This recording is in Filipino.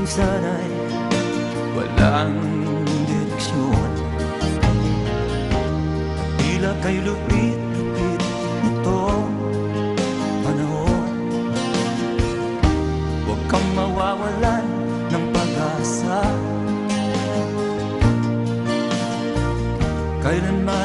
sana'y walang direksyon. Tila kay lupit-lupit nitong panahon. Huwag kang mawawalan ng pag-asa, kailanman